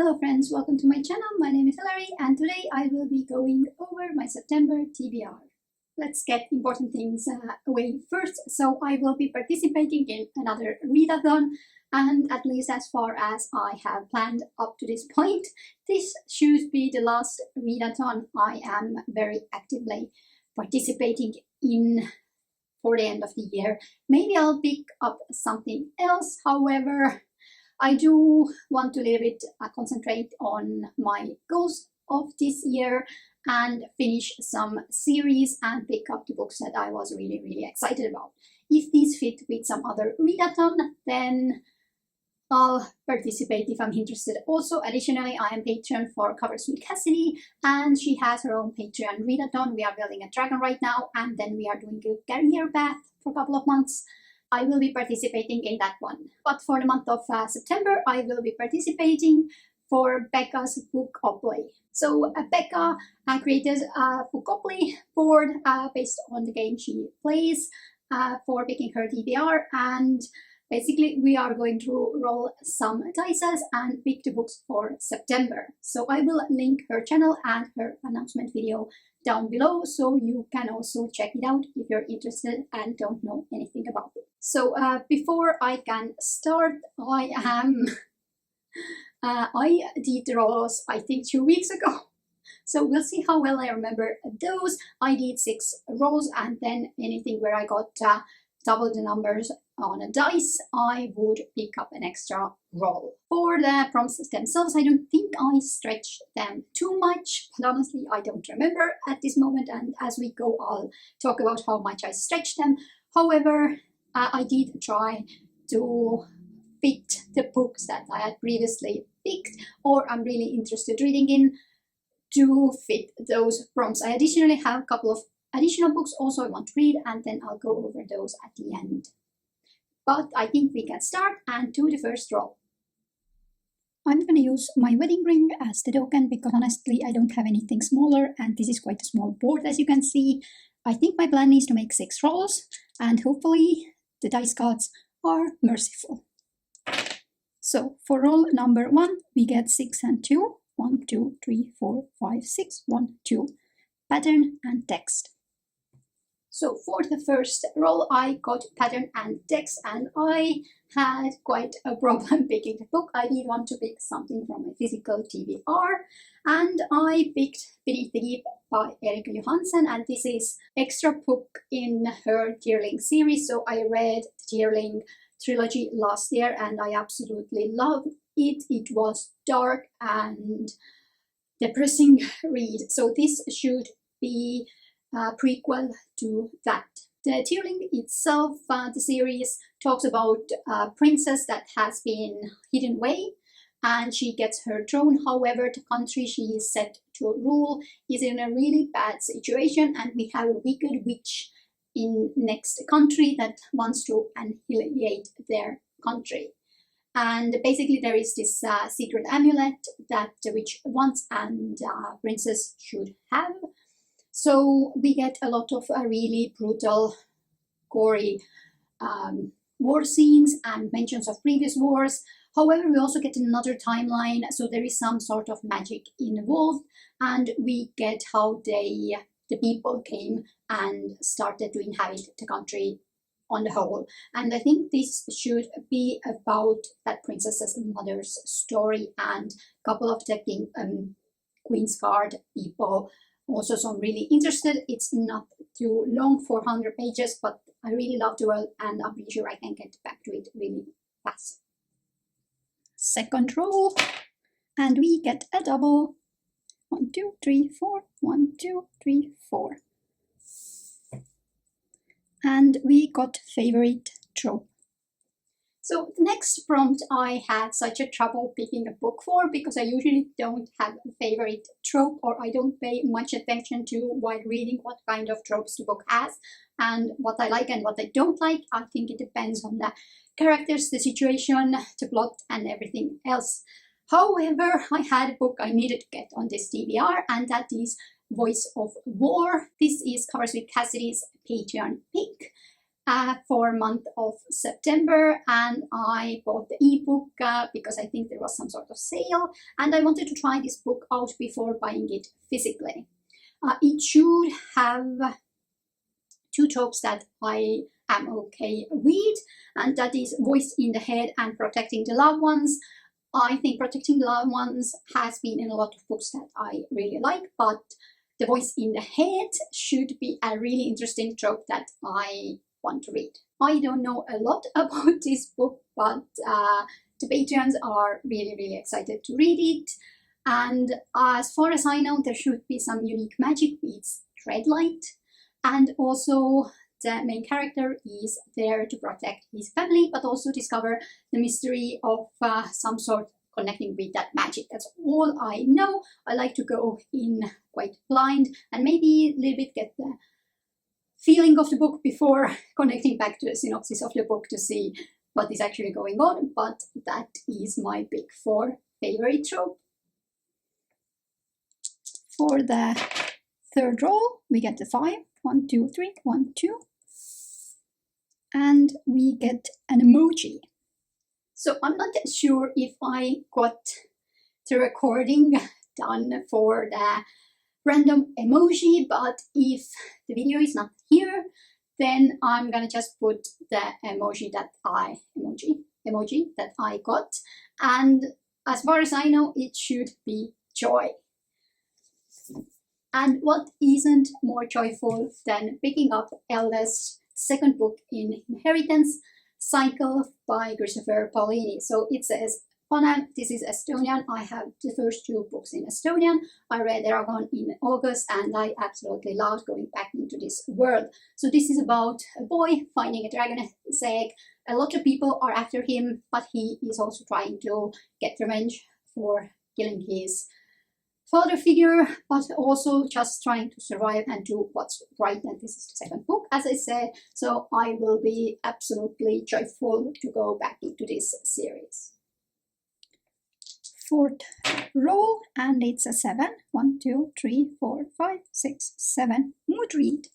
Hello friends, welcome to my channel. My name is Hilary and today I will be going over my September TBR. Let's get important things away first. So I will be participating in another readathon, and at least as far as I have planned up to this point, this should be the last readathon I am very actively participating in for the end of the year. Maybe I'll pick up something else, however, I do want to a little bit concentrate on my goals of this year and finish some series and pick up the books that I was really excited about. If these fit with some other readathon, then I'll participate if I'm interested. Also, additionally, I am Patreon for Covers with Cassidy, and she has her own Patreon readathon. We are building a dragon right now, and then we are doing a career path for a couple of months. I will be participating in that one. But for the month of September, I will be participating for Becca's BOOKOPOLY. So Becca created a BOOKOPOLY board based on the game she plays for picking her TBR, and basically we are going to roll some dice and pick the books for September. So I will link her channel and her announcement video down below, so you can also check it out if you're interested and don't know anything about it. So before I can start, I did the rolls I think 2 weeks ago, so we'll see how well I remember those. I did 6 rolls, and then anything where I got double the numbers on a dice, I would pick up an extra roll. For the prompts themselves, I don't think I stretched them too much, but honestly I don't remember at this moment, and as we go I'll talk about how much I stretched them. However, I did try to fit the books that I had previously picked or I'm really interested reading in to fit those prompts. I additionally have a couple of additional books also I want to read, and then I'll go over those at the end. But I think we can start and do the first roll. I'm going to use my wedding ring as the token because honestly I don't have anything smaller, and this is quite a small board as you can see. I think my plan is to make 6 rolls, and hopefully the dice cards are merciful. So for roll number 1 we get 6 and 2. 1, 2, 3, 4, 5, 6, 1, 2. Pattern and text. So for the first roll I got pattern and text, and I had quite a problem picking the book. I did want to pick something from a physical TBR, and I picked Beneath the Deep by Erika Johansen, and this is extra book in her Tearling series. So I read the Tearling trilogy last year and I absolutely loved it. It was dark and depressing read, so this should be a prequel to that. The Tearling itself, the series talks about a princess that has been hidden away and she gets her throne. However, the country she is set to rule is in a really bad situation, and we have a wicked witch in next country that wants to annihilate their country. And basically there is this secret amulet that the witch wants and princess should have. So we get a lot of really brutal, gory war scenes and mentions of previous wars. However, we also get another timeline, so there is some sort of magic involved, and we get how the people came and started to inhabit the country on the whole. And I think this should be about that princess's mother's story and a couple of the Queen's Guard people. Also, so I'm really interested. It's not too long, 400 pages, but I really love the world and I'm pretty sure I can get back to it really fast. Second roll, and we get a double. 1, 2, 3, 4. 1, 2, 3, 4. And we got favorite trope. So the next prompt I had such a trouble picking a book for because I usually don't have a favorite trope, or I don't pay much attention to while reading what kind of tropes the book has and what I like and what I don't like. I think it depends on the characters, the situation, the plot and everything else. However, I had a book I needed to get on this TBR, and that is Voice of War. This is Covers with Cassidy's Patreon pick. for month of September, and I bought the ebook because I think there was some sort of sale, and I wanted to try this book out before buying it physically. It should have 2 tropes that I am okay with, and that is voice in the head and protecting the loved ones. I think protecting the loved ones has been in a lot of books that I really like, but the voice in the head should be a really interesting trope that I want to read. I don't know a lot about this book, but the patrons are really excited to read it. And as far as I know, there should be some unique magic with Dreadlight, and also the main character is there to protect his family, but also discover the mystery of some sort connecting with that magic. That's all I know. I like to go in quite blind and maybe a little bit get the feeling of the book before connecting back to the synopsis of the book to see what is actually going on, but that is my big 4 favorite trope. For the 3rd roll, we get the 5. 1, 2, 3, 1, 2. And we get an emoji. So I'm not sure if I got the recording done for the random emoji, but if the video is not here, then I'm gonna just put the emoji that I got, and as far as I know, it should be joy. And what isn't more joyful than picking up Elda's 2nd book in Inheritance Cycle by Christopher Paolini. So it says, Anna, this is Estonian. I have the first 2 books in Estonian. I read Eragon in August, and I absolutely loved going back into this world. So this is about a boy finding a dragon's egg. A lot of people are after him, but he is also trying to get revenge for killing his father figure, but also just trying to survive and do what's right. And this is the 2nd book, as I said, so I will be absolutely joyful to go back into this series. 4th roll, and it's a 7. 1, 2, 3, 4, 5, 6, 7. Mood read.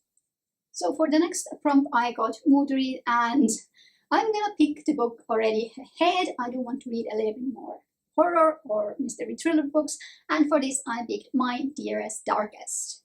So for the next prompt, I got mood read, and I'm gonna pick the book already ahead. I don't want to read a little bit more horror or mystery thriller books, and for this I picked My Dearest Darkest.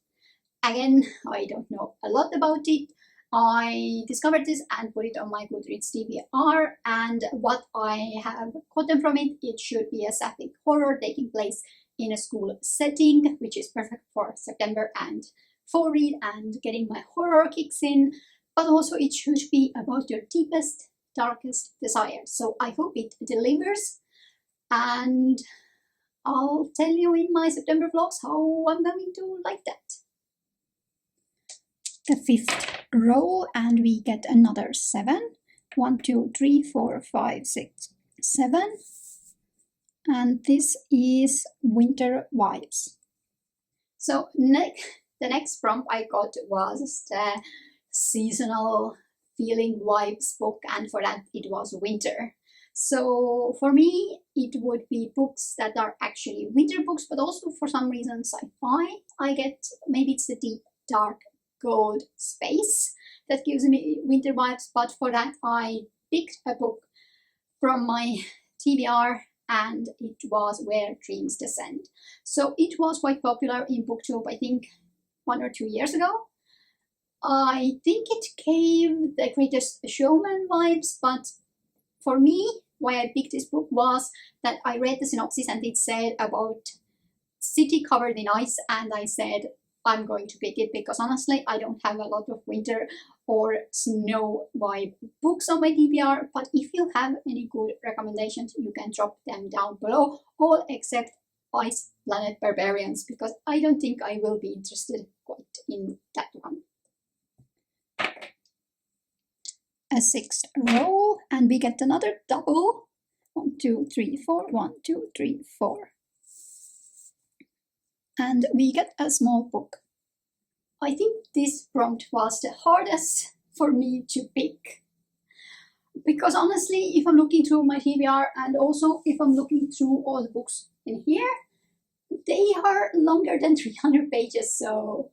Again, I don't know a lot about it. I discovered this and put it on my Goodreads TBR, and what I have gotten from it, it should be a sapphic horror taking place in a school setting, which is perfect for September and fall read and getting my horror kicks in, but also it should be about your deepest, darkest desires. So I hope it delivers, and I'll tell you in my September vlogs how I'm going to like that. The 5th roll, and we get another 7. 1, 2, 3, 4, 5, 6, 7. And this is Winter Vibes. So the next prompt I got was the seasonal feeling vibes book, and for that it was winter. So for me, it would be books that are actually winter books, but also for some reason sci-fi. I get, maybe it's the deep, dark, gold space that gives me winter vibes, but for that I picked a book from my TBR, and it was Where Dreams Descend. So it was quite popular in BookTube, I think 1 or 2 years ago. I think it gave the Greatest Showman vibes, but for me, why I picked this book was that I read the synopsis and it said about city covered in ice, and I said I'm going to pick it because honestly I don't have a lot of winter or snow vibe books on my TBR, but if you have any good recommendations you can drop them down below, all except Ice Planet Barbarians, because I don't think I will be interested quite in that one. A 6th roll, and we get another double. 1, 2, 3, 4. 1, 2, 3, 4. And we get a small book. I think this prompt was the hardest for me to pick, because honestly, if I'm looking through my TBR and also if I'm looking through all the books in here, they are longer than 300 pages, so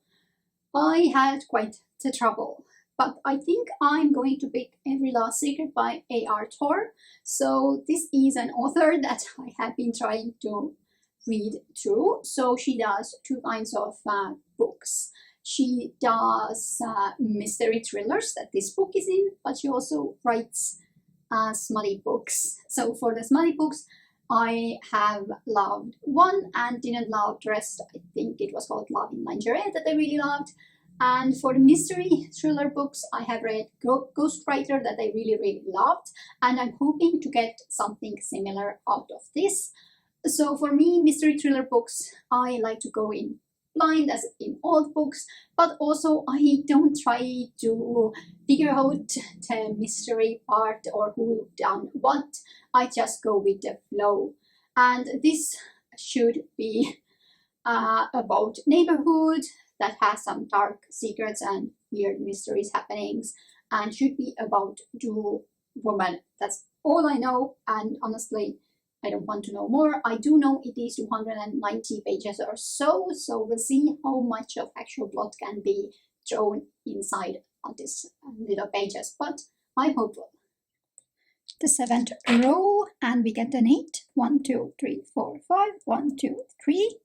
I had quite the trouble but I think I'm going to pick Every Last Secret by A.R. Torr. So this is an author that I have been trying to read through. So she does two kinds of books. She does mystery thrillers that this book is in, but she also writes smutty books. So for the smutty books, I have loved one and didn't love the rest. I think it was called Love in Lingerie that I really loved. And for the mystery thriller books, I have read Ghostwriter that I really, really loved. And I'm hoping to get something similar out of this. So for me, mystery thriller books, I like to go in blind as in all books, but also I don't try to figure out the mystery part or who done what. I just go with the flow. And this should be about neighborhood that has some dark secrets and weird mysteries happenings, and should be about two women. That's all I know, and honestly I don't want to know more. I do know it is 290 pages or so, so we'll see how much of actual plot can be thrown inside on these little pages, but I'm hopeful. The 7th row, and we get an 8. 1, 2, 3, 4, 5. 1, 2, 3,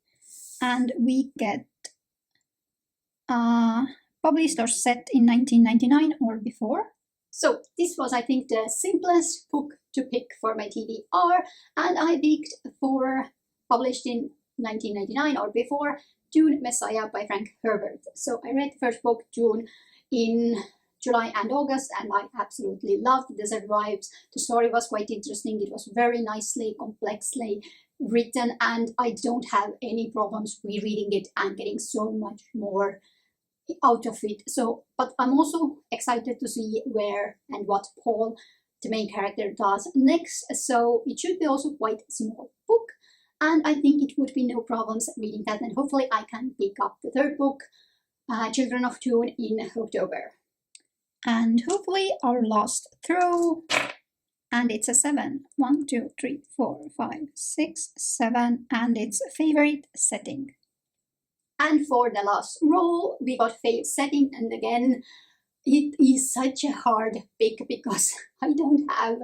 and we get published or set in 1999 or before. So this was, I think, the simplest book to pick for my TBR, and I picked for published in 1999 or before, Dune Messiah by Frank Herbert. So I read the first book, Dune, in July and August, and I absolutely loved the desert vibes. The story was quite interesting. It was very nicely, complexly written, and I don't have any problems rereading it and getting so much more out of it. So, but I'm also excited to see where and what Paul, the main character, does next. So it should be also quite a small book, and I think it would be no problems reading that, and hopefully I can pick up the third book, Children of Dune, in October. And hopefully our last throw, and it's a 7. 1, 2, 3, 4, 5, 6, 7, and it's favorite setting. And for the last roll, we got favorite setting, and again, it is such a hard pick because I don't have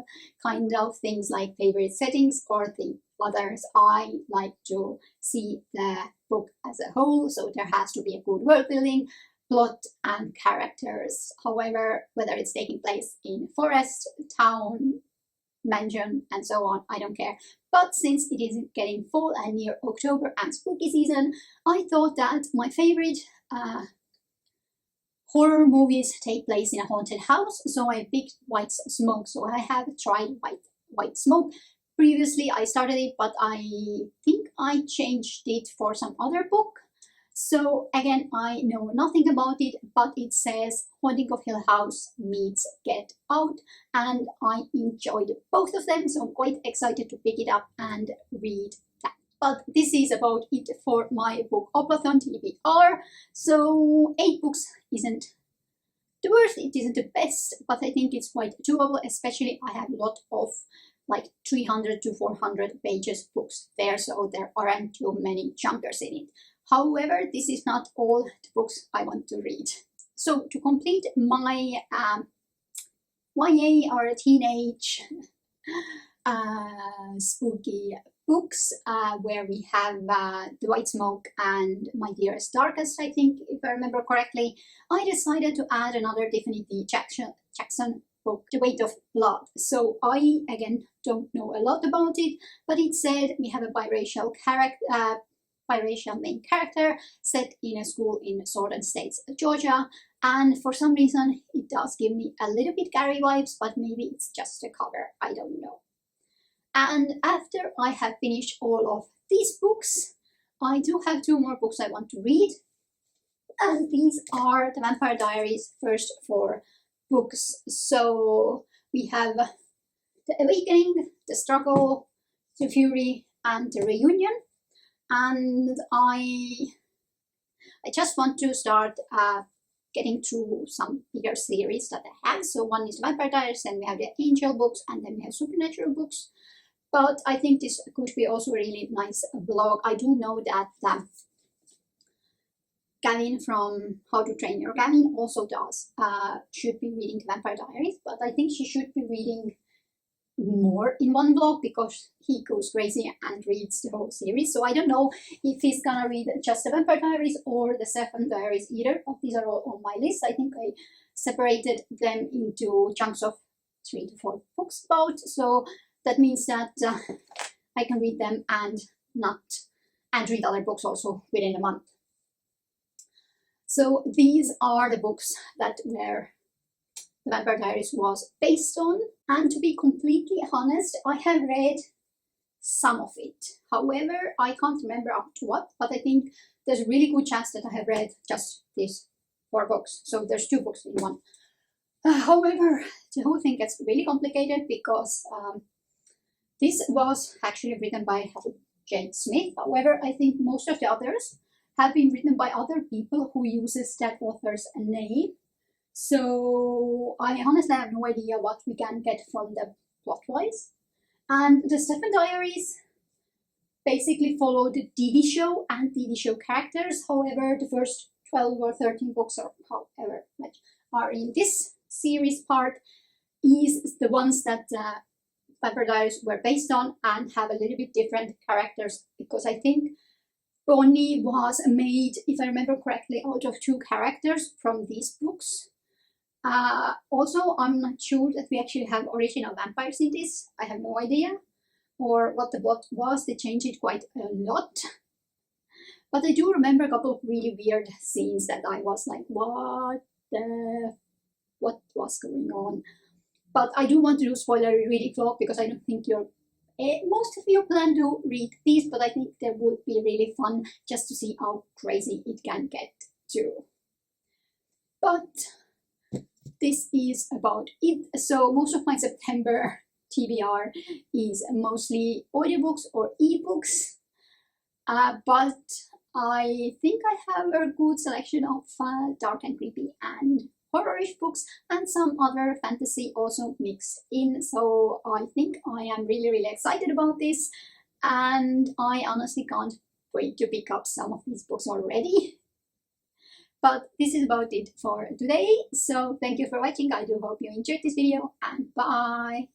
kind of things like favorite settings or the others. I like to see the book as a whole, so there has to be a good world building, plot and characters. However, whether it's taking place in forest, town, mansion and so on, I don't care. But since it is getting fall and near October and spooky season, I thought that my favorite horror movies take place in a haunted house, so I picked White Smoke. So I have tried White Smoke. Previously I started it, but I think I changed it for some other book. So again, I know nothing about it, but it says Haunting of Hill House meets Get Out, and I enjoyed both of them, so I'm quite excited to pick it up and read that. But this is about it for my Bookopoly TBR. So 8 books isn't the worst, it isn't the best, but I think it's quite doable, especially I have a lot of like 300 to 400 pages books there, so there aren't too many junkers in it. However, this is not all the books I want to read. So to complete my YA or teenage spooky books, where we have The White Smoke and My Dearest Darkest, I think, if I remember correctly, I decided to add another Tiffany Jackson book, The Weight of Blood. So I, again, don't know a lot about it, but it said we have a biracial main character set in a school in Southern States, Georgia, and for some reason it does give me a little bit Gary vibes, but maybe it's just a cover, I don't know. And after I have finished all of these books, I do have 2 more books I want to read, and these are the Vampire Diaries first 4 books. So we have The Awakening, The Struggle, The Fury, and The Reunion. And I just want to start getting through some bigger series that I have. So one is Vampire Diaries, and we have the Angel books, and then we have Supernatural books. But I think this could be also a really nice blog. I do know that Gavin from How to Train Your Gavin also should be reading the Vampire Diaries, but I think she should be reading more in one vlog because he goes crazy and reads the whole series. So I don't know if he's gonna read just the Vampire Diaries or the 7 Diaries either, but these are all on my list. I think I separated them into chunks of 3 to 4 books about, so that means that I can read them and read other books also within a month. So these are the books that were the Vampire Diaries was based on, and to be completely honest, I have read some of it. However, I can't remember up to what, but I think there's a really good chance that I have read just these 4 books. So there's 2 books in one. However, the whole thing gets really complicated because this was actually written by Jane Smith. However, I think most of the others have been written by other people who uses that author's name. So I honestly have no idea what we can get from the plot-wise. And the 7 Diaries basically follow the TV show and TV show characters. However, the first 12 or 13 books, or however much, are in this series part is the ones that Vampire Diaries were based on and have a little bit different characters, because I think Bonnie was made, if I remember correctly, out of 2 characters from these books. Also, I'm not sure that we actually have original vampires in this. I have no idea, or what the plot was. They changed it quite a lot. But I do remember a couple of really weird scenes that I was like, what was going on? But I do want to do spoiler reading vlog because I don't think most of you plan to read these, but I think they would be really fun just to see how crazy it can get too. But this is about it. So most of my September TBR is mostly audiobooks or ebooks, but I think I have a good selection of dark and creepy and horror-ish books and some other fantasy also mixed in. So I think I am really excited about this, and I honestly can't wait to pick up some of these books already. But this is about it for today. So thank you for watching. I do hope you enjoyed this video, and bye!